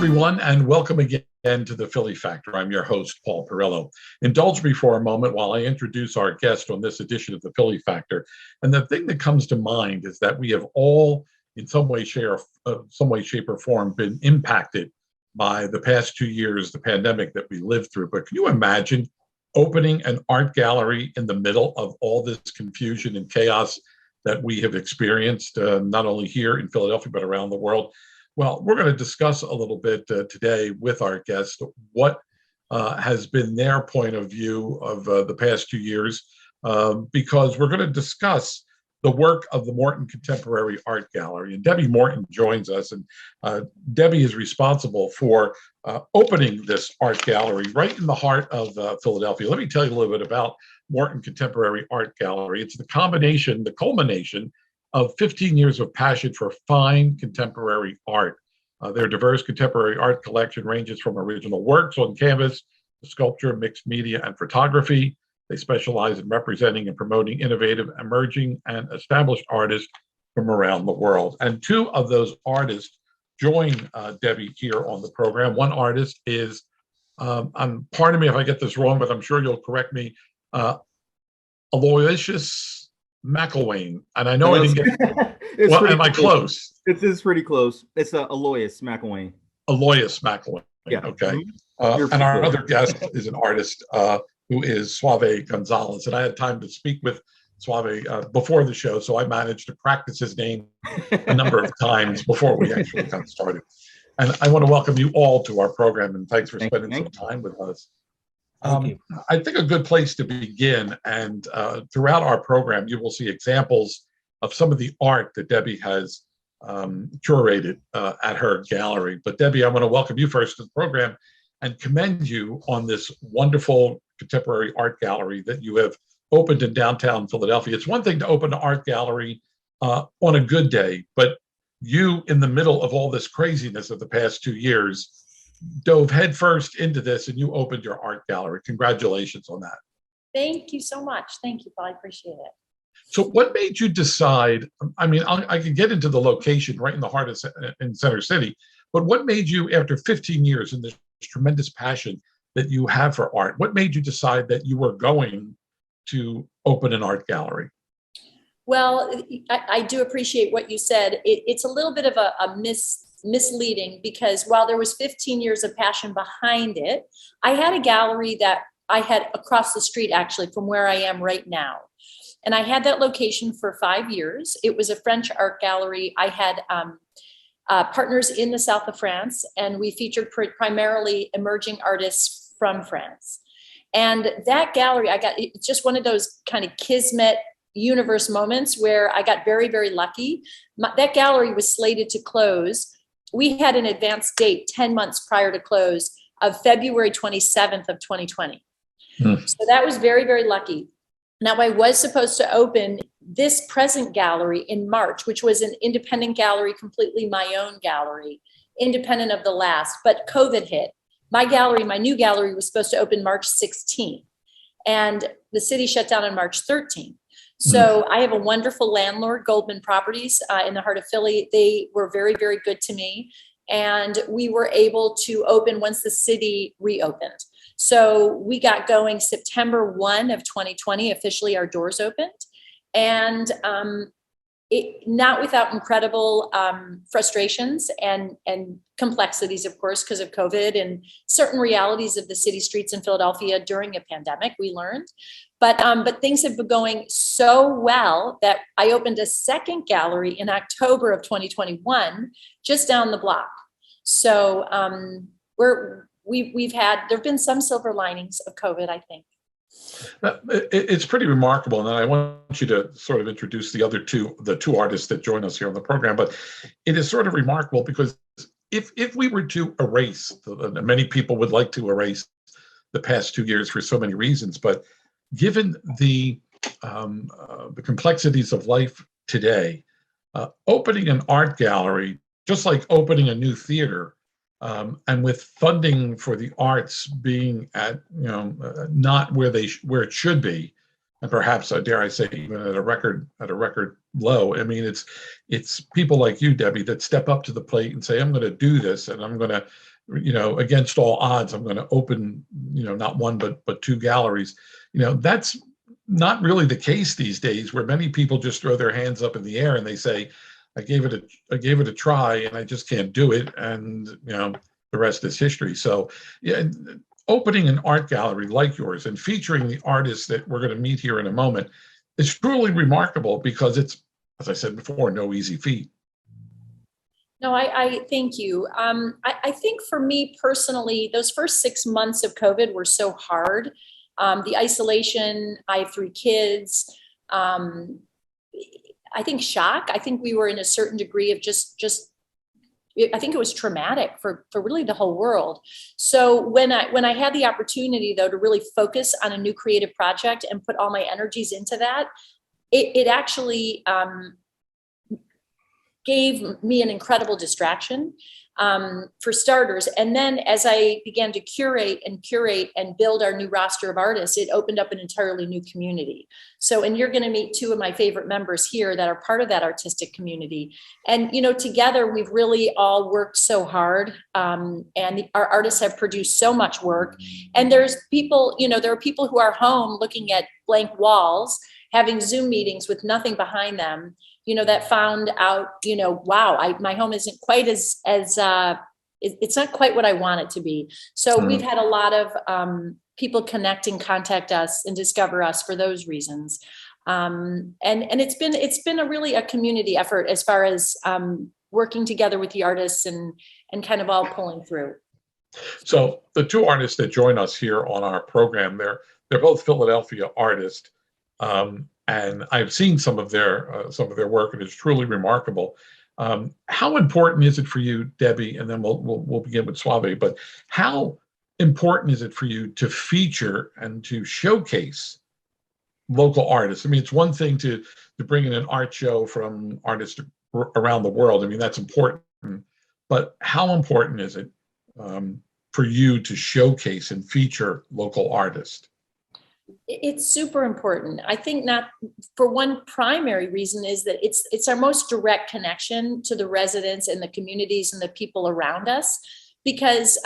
everyone, and welcome again to the Philly Factor. I'm your host, Paul Perrello. Indulge me for a moment while I introduce our guest on this edition of the Philly Factor. And the thing that comes to mind is that we have all, in some way, shape, or form, been impacted by the past 2 years, the pandemic that we lived through. But can you imagine opening an art gallery in the middle of all this confusion and chaos that we have experienced, not only here in Philadelphia, but around the world? Well, we're going to discuss a little bit today with our guest what has been their point of view of the past 2 years, because we're going to discuss the work of the Morton Contemporary Art Gallery. And Debbie Morton joins us, and Debbie is responsible for opening this art gallery right in the heart of Philadelphia. Let me tell you a little bit about Morton Contemporary Art Gallery. It's the culmination of 15 years of passion for fine contemporary art. Their diverse contemporary art collection ranges from original works on canvas to sculpture, mixed media, and photography. They specialize in representing and promoting innovative, emerging, and established artists from around the world. And two of those artists join Debbie here on the program. One artist is, pardon me if I get this wrong, but I'm sure you'll correct me, Alloyius McIlwaine, and I know I didn't get. Well, am I close? It is pretty close. It's Alloyius McIlwaine. Alloyius McIlwaine. Yeah. Okay. And our other guest is an artist who is Suave Gonzalez, and I had time to speak with Suave before the show, so I managed to practice his name a number of times before we actually got started. And I want to welcome you all to our program, and thanks for spending some time with us. I think a good place to begin, and throughout our program, you will see examples of some of the art that Debbie has curated at her gallery. But Debbie, I want to welcome you first to the program and commend you on this wonderful contemporary art gallery that you have opened in downtown Philadelphia. It's one thing to open an art gallery on a good day, but you, in the middle of all this craziness of the past 2 years, dove headfirst into this, and you opened your art gallery. Congratulations on that. Thank you so much. Thank you, Paul. I appreciate it. So what made you decide, I mean, I can get into the location right in the heart of in Center City, but what made you, after 15 years and this tremendous passion that you have for art, what made you decide that you were going to open an art gallery? Well, I do appreciate what you said. It's a little bit of a misleading, because while there was 15 years of passion behind it, I had a gallery that I had across the street, actually, from where I am right now. And I had that location for 5 years. It was a French art gallery. I had partners in the south of France, and we featured primarily emerging artists from France. And that gallery, it's just one of those kind of kismet universe moments where I got very, very lucky. That gallery was slated to close. We had an advanced date 10 months prior to close of February 27th of 2020. So that was very, very lucky. Now, I was supposed to open this present gallery in March, which was an independent gallery, completely my own gallery, independent of the last, but COVID hit. My new gallery was supposed to open March 16th, and the city shut down on March 13th. So I have a wonderful landlord, Goldman Properties, in the heart of Philly. They were very, very good to me, and we were able to open once the city reopened. So we got going September 1 of 2020, officially our doors opened. And not without incredible frustrations and complexities, of course, because of COVID and certain realities of the city streets in Philadelphia during a pandemic, we learned. But things have been going so well that I opened a second gallery in October of 2021, just down the block. So there've been some silver linings of COVID, I think. It's pretty remarkable, and I want you to sort of introduce the two artists that join us here on the program. But it is sort of remarkable because if we were to erase, many people would like to erase the past 2 years for so many reasons, but given the complexities of life today, opening an art gallery, just like opening a new theater, and with funding for the arts being at not where it should be, and perhaps dare I say even at a record low. I mean, it's people like you, Debbie, that step up to the plate and say, I'm going to do this, and I'm going to against all odds, I'm going to open, not one, but two galleries. That's not really the case these days, where many people just throw their hands up in the air and they say, I gave it a try and I just can't do it. And, the rest is history. So yeah, opening an art gallery like yours and featuring the artists that we're going to meet here in a moment is truly remarkable, because it's, as I said before, no easy feat. No, I thank you. I think for me personally, those first 6 months of COVID were so hard. The isolation, I have 3 kids. I think shock. I think we were in a certain degree of just I think it was traumatic for really the whole world. So when I had the opportunity, though, to really focus on a new creative project and put all my energies into that, it actually gave me an incredible distraction, for starters. And then as I began to curate and build our new roster of artists, it opened up an entirely new community. So, and you're going to meet 2 of my favorite members here that are part of that artistic community. And, together we've really all worked so hard, and our artists have produced so much work. And there's people, there are people who are home looking at blank walls, having Zoom meetings with nothing behind them, that found out, wow, my home isn't quite as it's not quite what I want it to be. So we've had a lot of people connect and contact us and discover us for those reasons. And it's been a community effort as far as working together with the artists and kind of all pulling through. So the 2 artists that join us here on our program, they're both Philadelphia artists. And I've seen some of their work, and it's truly remarkable. How important is it for you, Debbie? And then we'll begin with Suave. But how important is it for you to feature and to showcase local artists? I mean, it's one thing to bring in an art show from artists around the world. I mean, that's important. But how important is it for you to showcase and feature local artists? It's super important. I think not for one primary reason is that it's our most direct connection to the residents and the communities and the people around us. Because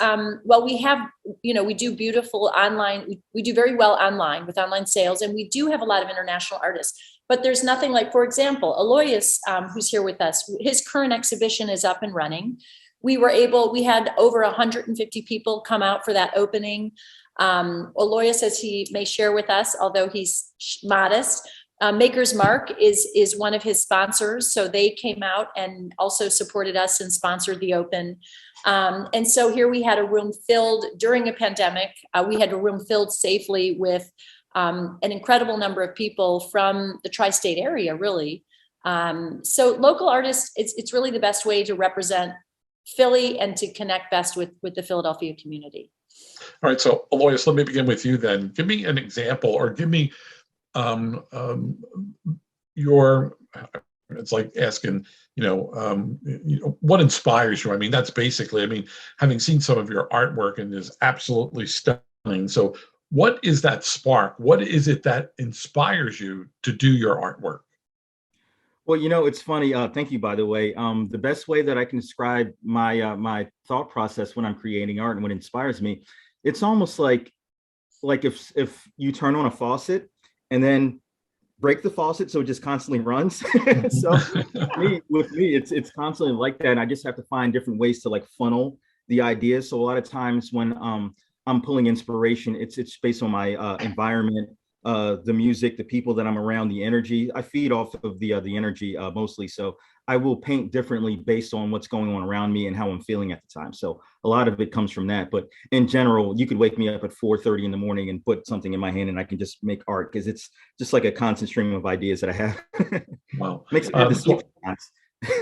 we have, we do beautiful online, we do very well online with online sales, and we do have a lot of international artists. But there's nothing like, for example, Alloyius, who's here with us, his current exhibition is up and running. We had over 150 people come out for that opening. Alloyius, as he may share with us, although he's modest, Maker's Mark is one of his sponsors. So they came out and also supported us and sponsored the open. And so here we had a room filled during a pandemic. We had a room filled safely with an incredible number of people from the tri-state area, really. So local artists, it's really the best way to represent Philly and to connect best with the Philadelphia community. All right, so Alloyius, let me begin with you then. Give me an example, or give me it's like asking, what inspires you? I mean, that's basically, having seen some of your artwork, and is absolutely stunning. So what is that spark? What is it that inspires you to do your artwork? Well, it's funny. Thank you, by the way. The best way that I can describe my thought process when I'm creating art and what inspires me, it's almost like if you turn on a faucet and then break the faucet so it just constantly runs. So with me, it's constantly like that. And I just have to find different ways to funnel the ideas. So a lot of times when I'm pulling inspiration, it's based on my environment, the music, the people that I'm around, the energy. I feed off of the energy mostly. So I will paint differently based on what's going on around me and how I'm feeling at the time. So a lot of it comes from that. But in general, you could wake me up at 4:30 in the morning and put something in my hand and I can just make art, because it's just like a constant stream of ideas that I have. Wow. Makes it hard to sleep.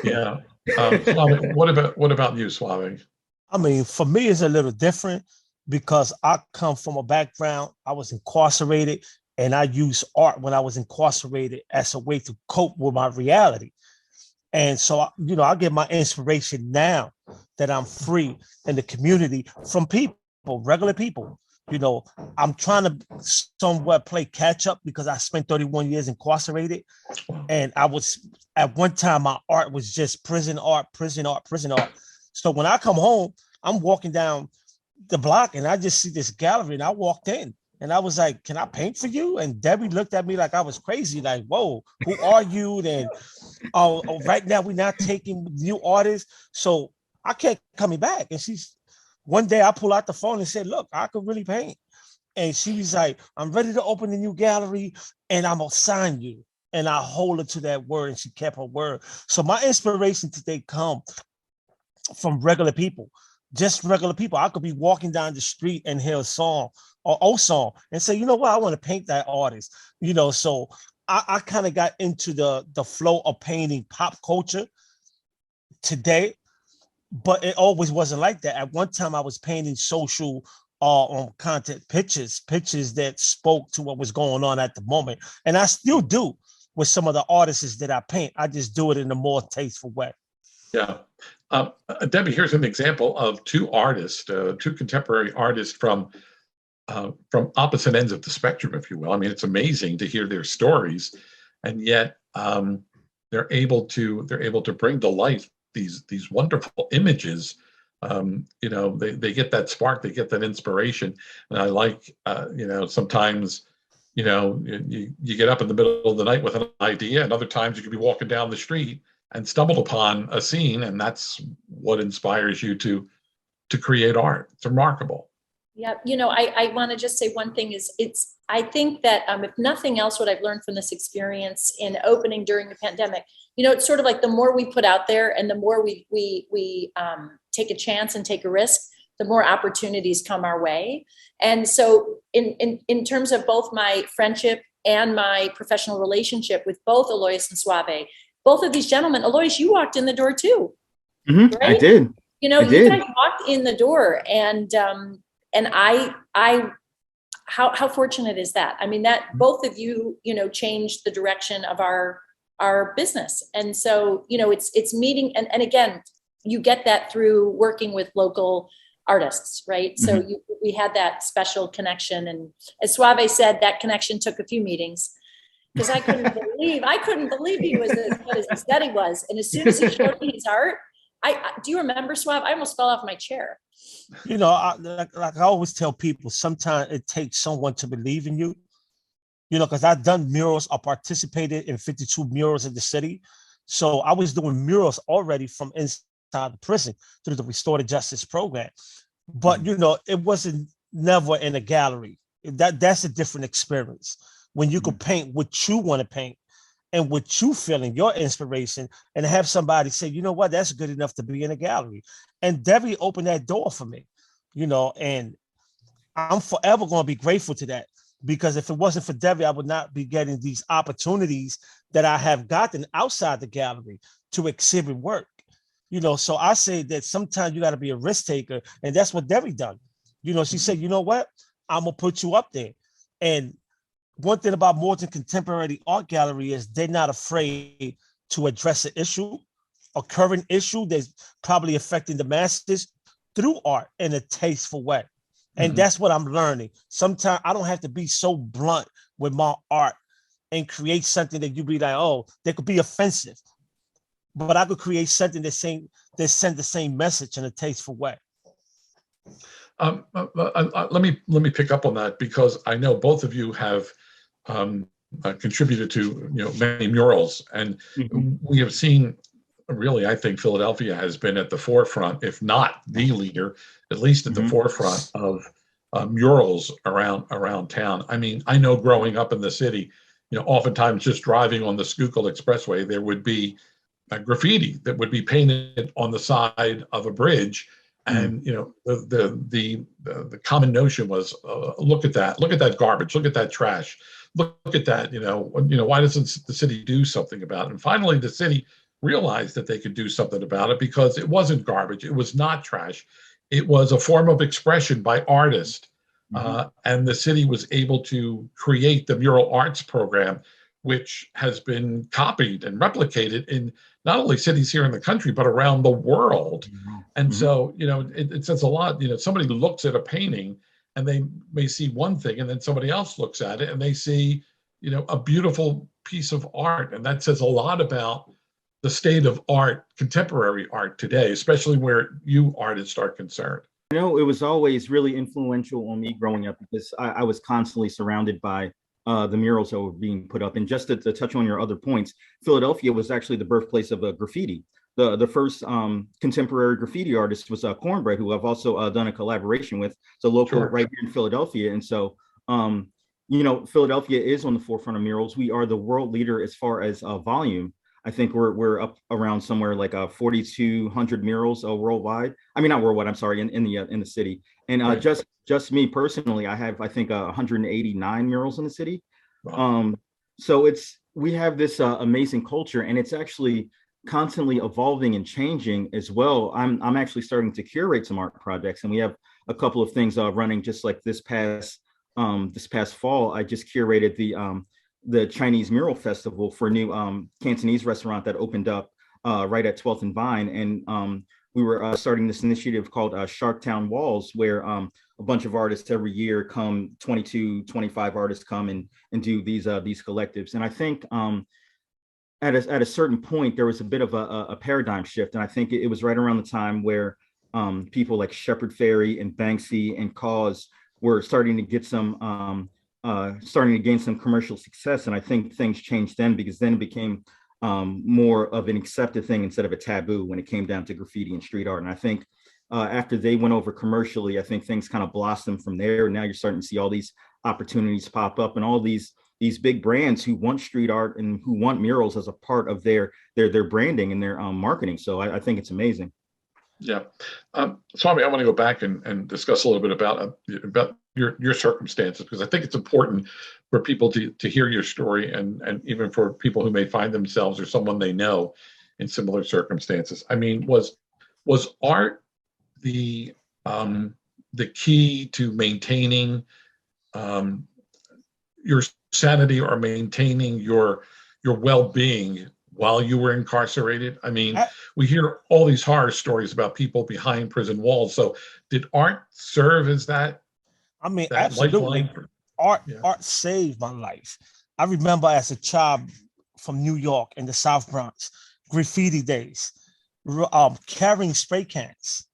Yeah. Suave, what about you, Suave? For me, it's a little different because I come from a background, I was incarcerated, and I used art when I was incarcerated as a way to cope with my reality. And so, I get my inspiration now that I'm free in the community from people, regular people. I'm trying to somewhat play catch up because I spent 31 years incarcerated. And at one time, my art was just prison art. So when I come home, I'm walking down the block and I just see this gallery and I walked in and I was like, can I paint for you? And Debbie looked at me like I was crazy, like, whoa, who are you? And right now we're not taking new artists. So I kept coming back. And one day I pulled out the phone and said, look, I could really paint. And she was like, I'm ready to open a new gallery and I'm gonna sign you. And I hold her to that word, and she kept her word. So my inspiration today come from regular people, just regular people. I could be walking down the street and hear a song or old song and say, you know what, I want to paint that artist. So I kind of got into the flow of painting pop culture today, but it always wasn't like that. At one time I was painting social content pictures that spoke to what was going on at the moment. And I still do with some of the artists that I paint. I just do it in a more tasteful way. Yeah. Debbie, here's an example of two contemporary artists from opposite ends of the spectrum, if you will. I mean, it's amazing to hear their stories, and yet they're able to bring to life these wonderful images. They get that spark, they get that inspiration, and I like sometimes you get up in the middle of the night with an idea, and other times you could be walking down the street and stumbled upon a scene, and that's what inspires you to create art. It's remarkable. Yeah, I want to just say one thing is I think that if nothing else, what I've learned from this experience in opening during the pandemic, it's sort of like the more we put out there and the more we take a chance and take a risk, the more opportunities come our way. And so in terms of both my friendship and my professional relationship with both Alloyius and Suave, both of these gentlemen, Alloyius, you walked in the door too. Mm-hmm. Right? I did. You guys walked in the door, and how fortunate is that? I mean, that both of you, changed the direction of our business. And so, it's meeting. And again, you get that through working with local artists, right? Mm-hmm. So we had that special connection. And as Suave said, that connection took a few meetings, because I couldn't believe he was as good as he said he was. And as soon as he showed me his art, do you remember, Suave? I almost fell off my chair. Like I always tell people, sometimes it takes someone to believe in you, because I've done murals. I participated in 52 murals in the city. So I was doing murals already from inside the prison through the Restorative Justice Program. But, it wasn't never in a gallery. That's a different experience when you could paint what you want to paint and what you feeling, your inspiration, and have somebody say, you know what, that's good enough to be in a gallery. And Debbie opened that door for me, and I'm forever going to be grateful to that, because if it wasn't for Debbie, I would not be getting these opportunities that I have gotten outside the gallery to exhibit work. So I say that sometimes you got to be a risk taker, and that's what Debbie done. She said, you know what, I'm going to put you up there. And one thing about Morton Contemporary Art Gallery is they're not afraid to address an issue, a current issue that's probably affecting the masses through art in a tasteful way. And that's what I'm learning. Sometimes I don't have to be so blunt with my art and create something that you be like, oh, that could be offensive. But I could create something that send the same message in a tasteful way. Let me pick up on that, because I know both of you have contributed to many murals, and we have seen, really, I think Philadelphia has been at the forefront, if not the leader, at least at the forefront of murals around town. I mean, I know growing up in the city, oftentimes just driving on the Schuylkill Expressway, there would be graffiti that would be painted on the side of a bridge. And the common notion was, look at that garbage, look at that trash, look at that. Why doesn't the city do something about it? And finally, the city realized that they could do something about it, because it wasn't garbage, it was not trash, it was a form of expression by artists. And the city was able to create the mural arts program, which has been copied and replicated in not only cities here in the country, but around the world. And so, it says a lot. Somebody looks at a painting and they may see one thing, and then somebody else looks at it and they see, a beautiful piece of art. And that says a lot about the state of art, contemporary art today, especially where you artists are concerned? You know, it was always really influential on me growing up because I was constantly surrounded by the murals that were being put up. And just to touch on your other points, Philadelphia was actually the birthplace of graffiti. The first contemporary graffiti artist was Cornbread, who I've also done a collaboration with. It's a local Sure. right here in Philadelphia. And so, you know, Philadelphia is on the forefront of murals. We are the world leader as far as volume. I think we're up around somewhere like 4,200 murals worldwide. I mean, not worldwide. I'm sorry, in the city. And Right. just me personally, I have I think 189 murals in the city. Wow. So we have this amazing culture, and it's actually constantly evolving and changing as well. I'm actually starting to curate some art projects, and we have a couple of things running. Just like this past fall, I just curated the Chinese Mural Festival for a new Cantonese restaurant that opened up right at 12th and Vine. And we were starting this initiative called Sharktown Walls, where a bunch of artists every year come, 22, 25 artists come and do these collectives. And I think at a certain point, there was a bit of a paradigm shift. And I think it was right around the time where people like Shepard Fairey and Banksy and Cause were starting to get starting to gain some commercial success. And I think things changed then, because then it became more of an accepted thing instead of a taboo when it came down to graffiti and street art. And I think after they went over commercially, I think things kind of blossomed from there. And now you're starting to see all these opportunities pop up, and all these big brands who want street art and who want murals as a part of their branding and their marketing. So I think it's amazing. Yeah. Swami, I want to go back and discuss a little bit about your circumstances, because I think it's important for people to hear your story, and even for people who may find themselves or someone they know in similar circumstances. I mean, was art the key to maintaining your sanity or maintaining your well-being while you were incarcerated? I mean, we hear all these horror stories about people behind prison walls. So did art serve as that? I mean, that absolutely. lifeline? Art saved my life. I remember as a child from New York in the South Bronx, graffiti days, carrying spray cans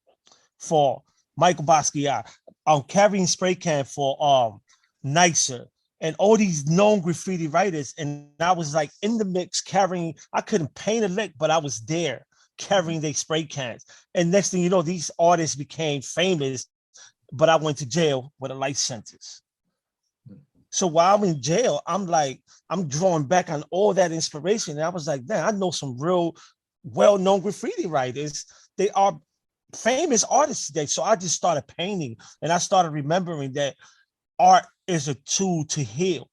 for Michael Basquiat, carrying spray can for Neisser, and all these known graffiti writers. And I was like in the mix carrying, I couldn't paint a lick, but I was there carrying their spray cans. And next thing you know, these artists became famous, but I went to jail with a life sentence. So while I'm in jail, I'm drawing back on all that inspiration. And I was like, man, I know some real well-known graffiti writers. They are famous artists today. So I just started painting, and I started remembering that art is a tool to heal,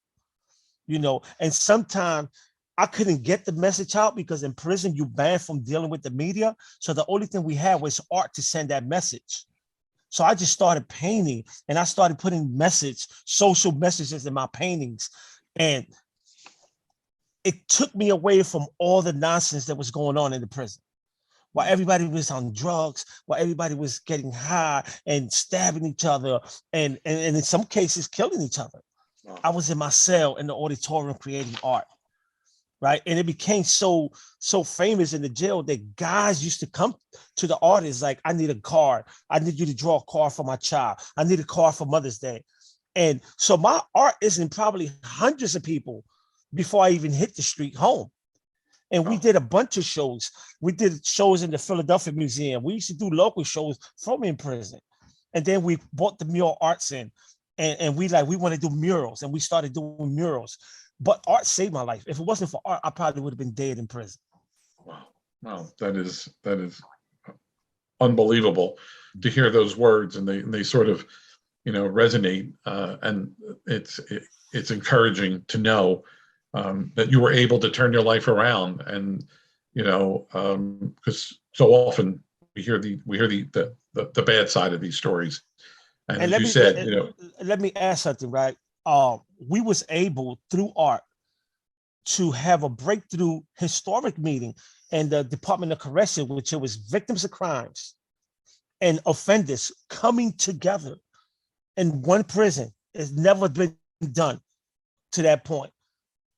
you know. And sometimes I couldn't get the message out because in prison you banned from dealing with the media. So the only thing we had was art to send that message. So I just started painting, and I started putting social messages in my paintings. And it took me away from all the nonsense that was going on in the prison. While everybody was on drugs, while everybody was getting high and stabbing each other, and in some cases killing each other. I was in my cell in the auditorium creating art, right? And it became so famous in the jail that guys used to come to the artists like, I need a card. I need you to draw a card for my child. I need a card for Mother's Day. And so my art is in probably hundreds of people before I even hit the street home. And we did a bunch of shows. We did shows in the Philadelphia Museum. We used to do local shows from in prison. And then we brought the mural arts in, and we want to do murals, and we started doing murals. But art saved my life. If it wasn't for art, I probably would have been dead in prison. Wow, that is unbelievable to hear those words, and they sort of, you know, resonate. And it's encouraging to know that you were able to turn your life around. And, you know, because so often we hear the bad side of these stories. And as you said, you know, let me add something, right? We was able through art to have a breakthrough historic meeting in the Department of Correction, which it was victims of crimes and offenders coming together in one prison. It's never been done to that point.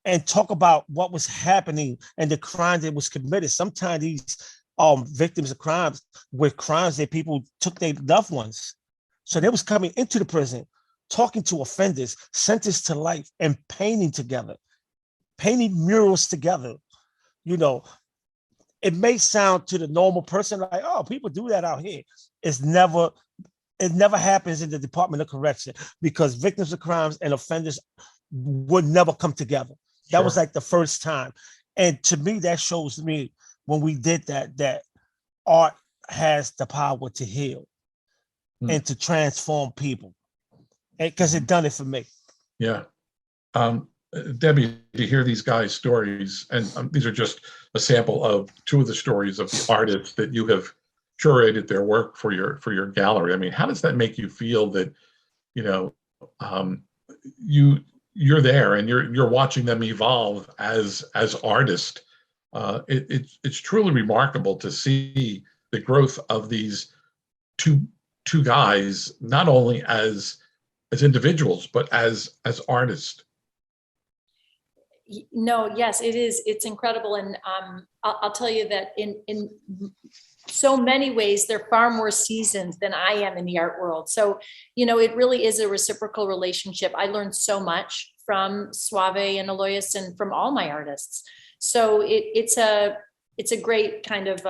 and talk about what was happening and the crime that was committed. Sometimes these victims of crimes were crimes that people took their loved ones. So they was coming into the prison, talking to offenders, sentenced to life, and painting together, painting murals together. You know, it may sound to the normal person like, oh, people do that out here. It never happens in the Department of Correction, because victims of crimes and offenders would never come together. That was like the first time. And to me, that shows me when we did that art has the power to heal and to transform people. Because it done it for me. Yeah. Debbie, to hear these guys' stories, and these are just a sample of two of the stories of the artists that you have curated their work for your gallery. I mean, how does that make you feel that, you know, you're there and you're watching them evolve as artists? It's truly remarkable to see the growth of these two guys, not only as individuals but as artists. No, yes, it is. It's incredible. And I'll tell you that in so many ways, they're far more seasoned than I am in the art world. So, you know, it really is a reciprocal relationship. I learned so much from Suave and Alloyius and from all my artists. So it's a great kind of,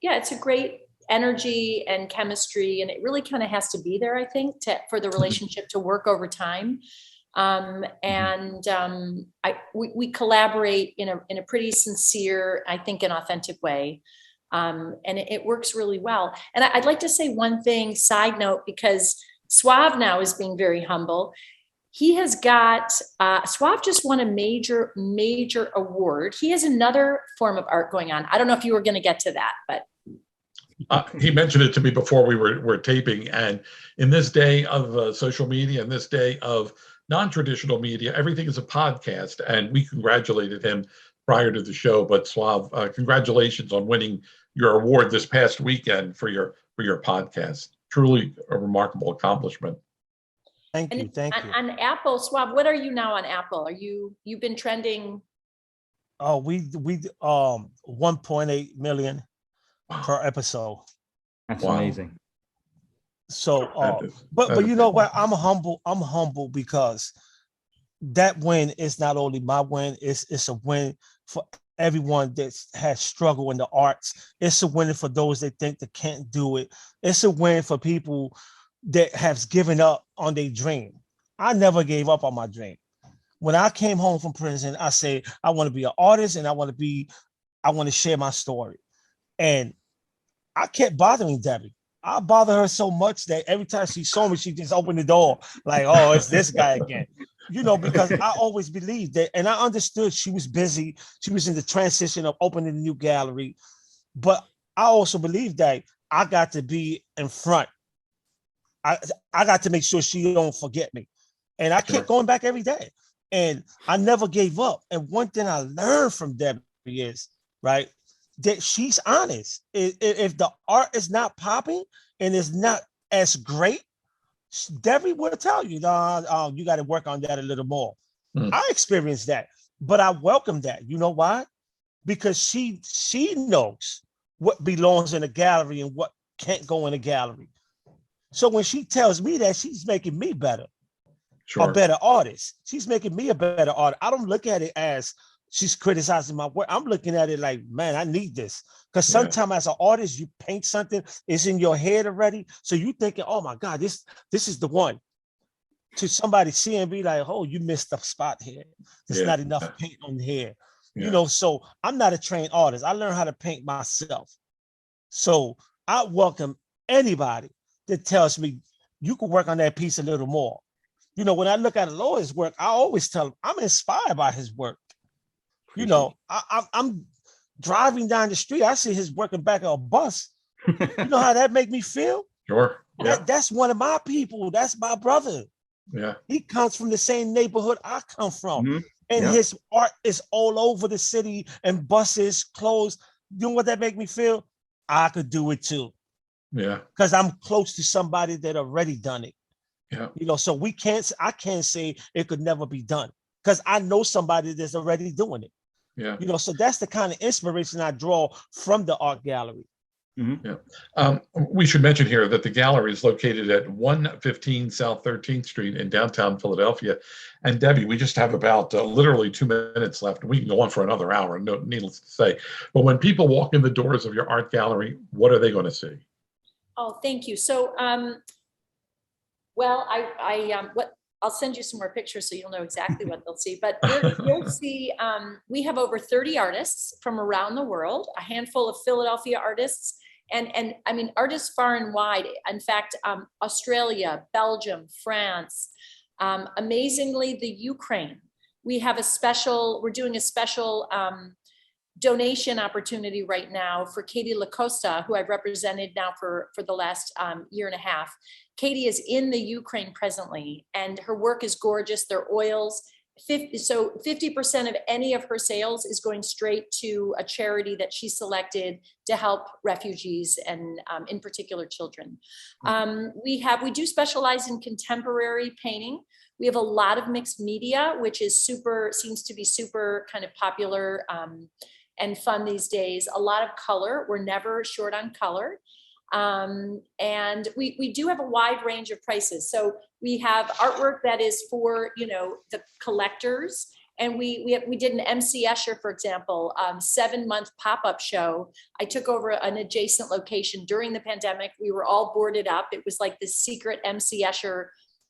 it's a great energy and chemistry. And it really kind of has to be there, I think, for the relationship to work over time. We collaborate in a pretty sincere, I think, an authentic way. And it works really well. And I'd like to say one thing, side note, because Suave now is being very humble. He has got, Suave just won a major award. He has another form of art going on. I don't know if you were going to get to that, but. He mentioned it to me before we were taping. And in this day of social media, in this day of non-traditional media, everything is a podcast, and we congratulated him prior to the show. But Suave, congratulations on winning your award this past weekend for your podcast. Truly a remarkable accomplishment. Thank you. On Apple, Suave, what are you now on Apple? You've been trending? Oh, we 1.8 million per episode. That's amazing. So, but you know what? I'm humble because that win is not only my win, it's a win for everyone that has struggled in the arts. It's a win for those that think they can't do it. It's a win for people that have given up on their dream. I never gave up on my dream. When I came home from prison, I said, I want to be an artist and I want to share my story. And I kept bothering Debbie. I bother her so much that every time she saw me, she just opened the door like, oh, it's this guy again. You know, because I always believed that, and I understood she was busy. She was in the transition of opening a new gallery. But I also believed that I got to be in front. I got to make sure she don't forget me. And I kept going back every day. And I never gave up. And one thing I learned from Debbie is, right, that she's honest. If the art is not popping and it's not as great, Debbie will tell you, you got to work on that a little more. I experienced that, but I welcome that. You know why? Because she knows what belongs in a gallery and what can't go in a gallery. So when she tells me that, she's making me better, a better artist. She's making me a better artist. I don't look at it as she's criticizing my work. I'm looking at it like, man, I need this. Because sometimes as an artist, you paint something, it's in your head already. So you thinking, oh my God, this is the one. To somebody see and be like, oh, you missed a spot here. There's not enough paint on here. You know, so I'm not a trained artist. I learned how to paint myself. So I welcome anybody that tells me you can work on that piece a little more. You know, when I look at Alloyius' work, I always tell him I'm inspired by his work. You know, I'm driving down the street. I see his working back of a bus. You know how that make me feel? Sure. Yeah. That's one of my people. That's my brother. Yeah. He comes from the same neighborhood I come from. And his art is all over the city and buses, clothes. You know what that make me feel? I could do it too. Yeah. Because I'm close to somebody that already done it. Yeah. You know, so I can't say it could never be done. because I know somebody that's already doing it. Yeah. You know, so that's the kind of inspiration I draw from the art gallery. Yeah. We should mention here that the gallery is located at 115 South 13th Street in downtown Philadelphia. And Debbie, we just have about literally 2 minutes left. We can go on for another hour, no, needless to say. But when people walk in the doors of your art gallery, what are they going to see? Oh, thank you. So, well, I'll send you some more pictures so you'll know exactly what they'll see. But you'll see, we have over 30 artists from around the world, a handful of Philadelphia artists, and I mean, artists far and wide. In fact, Australia, Belgium, France, amazingly, the Ukraine. We have we're doing a special donation opportunity right now for Katie Lacosta, who I've represented now for the last year and a half. Katie is in the Ukraine presently, and her work is gorgeous. They're oils. 50% of any of her sales is going straight to a charity that she selected to help refugees and in particular children. We do specialize in contemporary painting. We have a lot of mixed media, which seems to be super kind of popular and fun these days. A lot of color. We're never short on color. And we do have a wide range of prices. So we have artwork that is for, the collectors. And we did an MC Escher, for example, 7-month pop-up show. I took over an adjacent location during the pandemic. We were all boarded up. It was like this secret MC Escher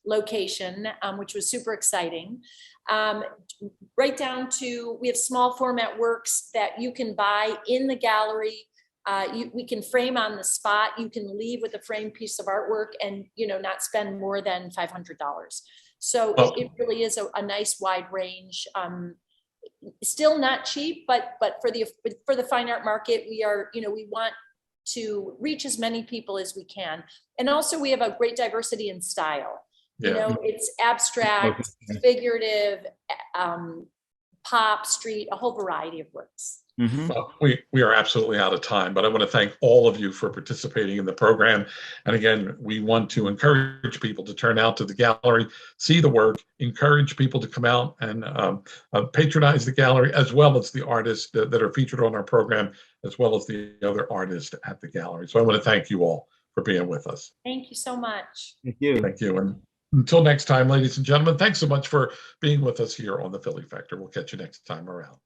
location, which was super exciting. Right down to, we have small format works that you can buy in the gallery. We can frame on the spot. You can leave with a framed piece of artwork and, not spend more than $500. So it really is a nice wide range. Still not cheap, but for the fine art market, we are, we want to reach as many people as we can. And also we have a great diversity in style. Yeah. It's abstract, figurative, pop, street, a whole variety of works. Mm-hmm. Well, we are absolutely out of time, but I want to thank all of you for participating in the program. And again, we want to encourage people to turn out to the gallery, see the work, encourage people to come out and patronize the gallery, as well as the artists that are featured on our program, as well as the other artists at the gallery. So I want to thank you all for being with us. Thank you so much. Thank you. Thank you. And until next time, ladies and gentlemen, thanks so much for being with us here on the Philly Factor. We'll catch you next time around.